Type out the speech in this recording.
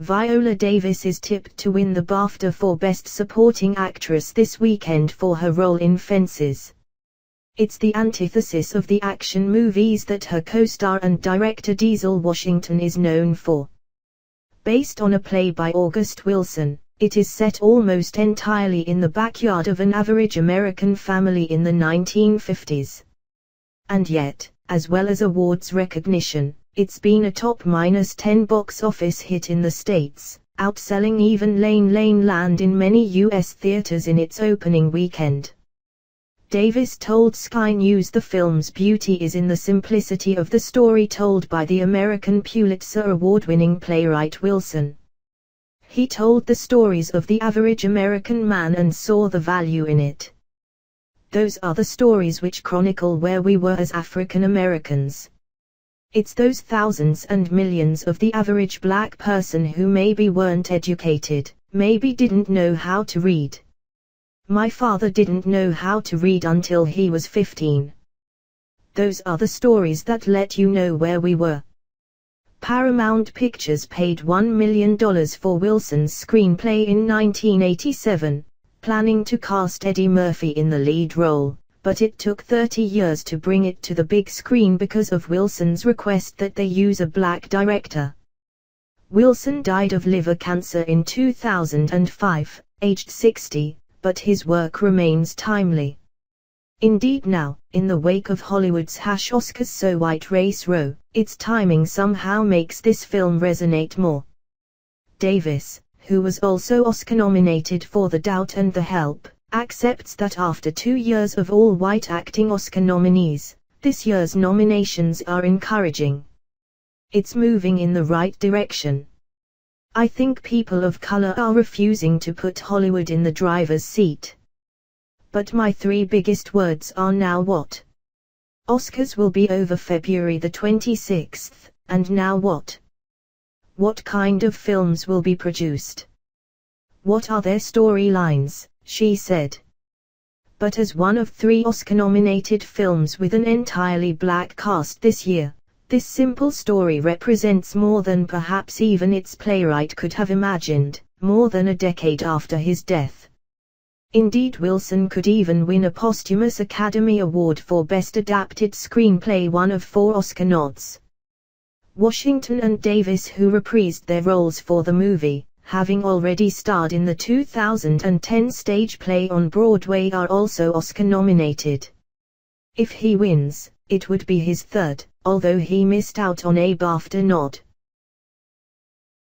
Viola Davis is tipped to win the BAFTA for Best Supporting Actress this weekend for her role in Fences. It's the antithesis of the action movies that her co-star and director Denzel Washington is known for. Based on a play by August Wilson, it is set almost entirely in the backyard of an average American family in the 1950s. And yet, as well as awards recognition, it's been a top -10 box office hit in the States, outselling even La La Land in many U.S. theaters in its opening weekend. Davis told Sky News the film's beauty is in the simplicity of the story told by the American Pulitzer Award-winning playwright Wilson. He told the stories of the average American man and saw the value in it. Those are the stories which chronicle where we were as African Americans. It's those thousands and millions of the average black person who maybe weren't educated, maybe didn't know how to read. My father didn't know how to read until he was 15. Those are the stories that let you know where we were. Paramount Pictures paid $1 million for Wilson's screenplay in 1987, planning to cast Eddie Murphy in the lead role, but it took 30 years to bring it to the big screen because of Wilson's request that they use a black director. Wilson died of liver cancer in 2005, aged 60, but his work remains timely. Indeed now, in the wake of Hollywood's Oscars so white race row, its timing somehow makes this film resonate more. Davis, who was also Oscar-nominated for The Doubt and The Help, accepts that after 2 years of all-white acting Oscar nominees, this year's nominations are encouraging. It's moving in the right direction. I think people of color are refusing to put Hollywood in the driver's seat. But my 3 biggest words are now what? Oscars will be over February the 26th, and now what? What kind of films will be produced? What are their storylines? She said. But as one of 3 Oscar-nominated films with an entirely black cast this year, this simple story represents more than perhaps even its playwright could have imagined, more than a decade after his death. Indeed, Wilson could even win a posthumous Academy Award for Best Adapted Screenplay, one of 4 Oscar nods. Washington and Davis, who reprised their roles for the movie, having already starred in the 2010 stage play on Broadway, are also Oscar-nominated. If he wins, it would be his 3rd, although he missed out on a BAFTA nod.